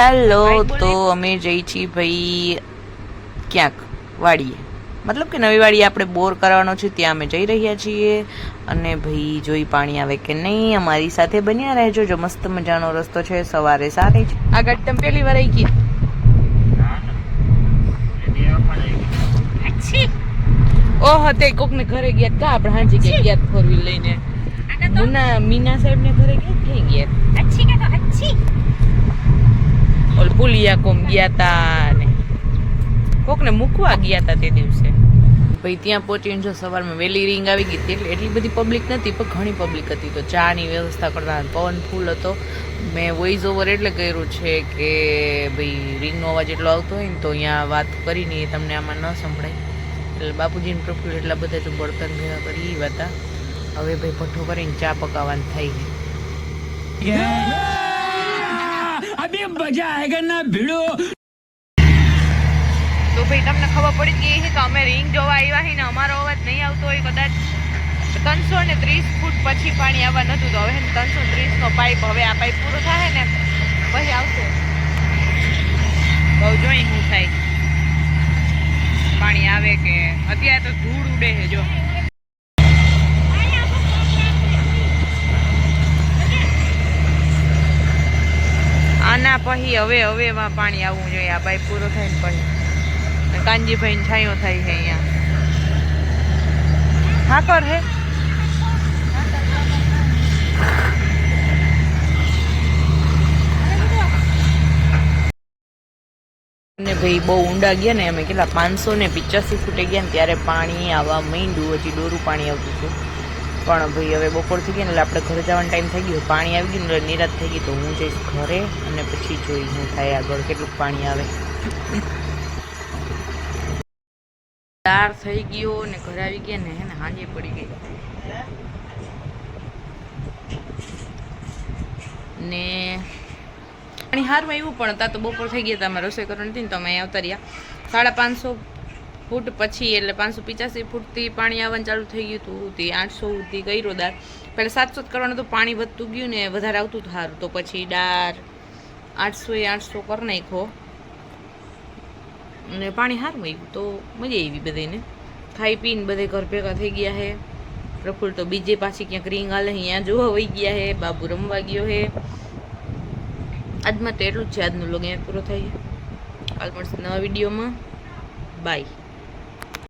Hello, તો અમે જઈ છીએ ભાઈ ક્યાંક વાડીએ, મતલબ કે નવી વાડીએ આપણે બોર કરવાનો છે, ત્યાં અમે જઈ રહ્યા છીએ. અને ભાઈ જોઈ પાણી આવે કે નહીં, અમારી સાથે બન્યા રહેજો. જો મસ્ત મજાનો રસ્તો છે, સવારે સારી છે. આ ગાડી તમે પહેલી વાર આવી ગઈ? ઓહો, તે કોક ને ઘરે ગયા કા આપણે હાજી કે ગયા ફોર વ્હીલ લઈને મીના સાહેબ ને ઘરે ક્યાં ગયા? અચ્છી કે તો અચ્છી ઓલ પુલિયા કોમ ગયા તા ને કોક ને મૂકવા ગયા તા તે દિવસે. ભાઈ ત્યાં પહોંચીને જો સવારમાં વહેલી રીંગ આવી ગઈ હતી, એટલે એટલી બધી પબ્લિક નથી પણ ઘણી પબ્લિક હતી. તો ચા ની વ્યવસ્થા કરતા, પવન ફૂલ હતો. મેં વોઇસ ઓવર એટલે કર્યું છે કે ભાઈ રીંગનો અવાજ એટલો આવતો હોય ને તો અહીંયા વાત કરીને તમને આમાં ન સંભળાય. એટલે બાપુજીને પ્રફુલ્લ એટલા બધા જો બળતણ ભેગા કરી એ હતા. હવે ભાઈ ભઠ્ઠો કરીને ચા પકાવવાનું થાય છે. અભી મજા આયેગા ના ભીડો. તો ભાઈ તમને ખબર પડી ગઈ છે કે અમે રીંગ જોવા આવ્યા છે ને અમારો અવાજ નહીં આવતો હોય કદાચ 330 ફૂટ પછી પાણી આવવા નતું. તો હવે 330 નો પાઇપ, હવે આ પાઇપ પૂરો થાય ને પછી આવશે. બહુ જોઈ શું થાય, પાણી આવે કે. અત્યારે તો ધૂળ ઉડે છે જો. આના પછી હવે એમાં પાણી આવવું જોઈએ. આ પાઇપ પૂરો થાય ને પછી કાનજીભાઈ ને છાંયો થાય છે અહીંયા. હા કર હે ને ભાઈ બહુ ઊંડા ગયા ને, અમે કેટલા 585 ફૂટે ગયા ને ત્યારે પાણી આવવા માંડ્યું. હજી ડોરું પાણી આવતું હતું પણ ભાઈ હવે બપોર થઈ ગઈ ને એટલે આપણે ઘરે જવાનો ટાઈમ થઈ ગયો. પાણી આવી ગયું ને એટલે નિરાશ થઈ ગઈ. તો હું જઈશ ઘરે અને પછી જોઈ શું થાય આગળ, કેટલું પાણી આવે. દાર થઈ ગયો ને ઘરે આવી ગયા ને હેને હાંજે પડી ગઈ ને પાણી હારમાં આવ્યું. પણ ત્યાં તો બપોર થઈ ગયા હતા, અમે રસોઈ કરવાની હતી ને તો અમે આવતા રહ્યા. 550 ફૂટ પછી એટલે 585 ફૂટથી પાણી આવવાનું ચાલુ થઈ ગયું હતું. તે 800 સુધી કર્યો દાર. પહેલાં 700 કરવાનું તો પાણી વધતું ગયું ને વધારે આવતું સારું. તો પછી દાર 800 કરી નાખ્યો અને પાણી સારું આવ્યું તો મજા આવી બધાને. ખાઈ પીને બધે ઘર ભેગા થઈ ગયા છે. પ્રફુલ્લ તો બીજે પાછી ક્યાંક રીંગ હાલે અહીંયા જોવા વહી ગયા છે. બાબુ રમવા ગયો છે. આજમાં તો એટલું જ છે. આજનો લોગ અહીંયા પૂરો થાય છે. કાલ મળશે નવા વિડીયોમાં. બાય.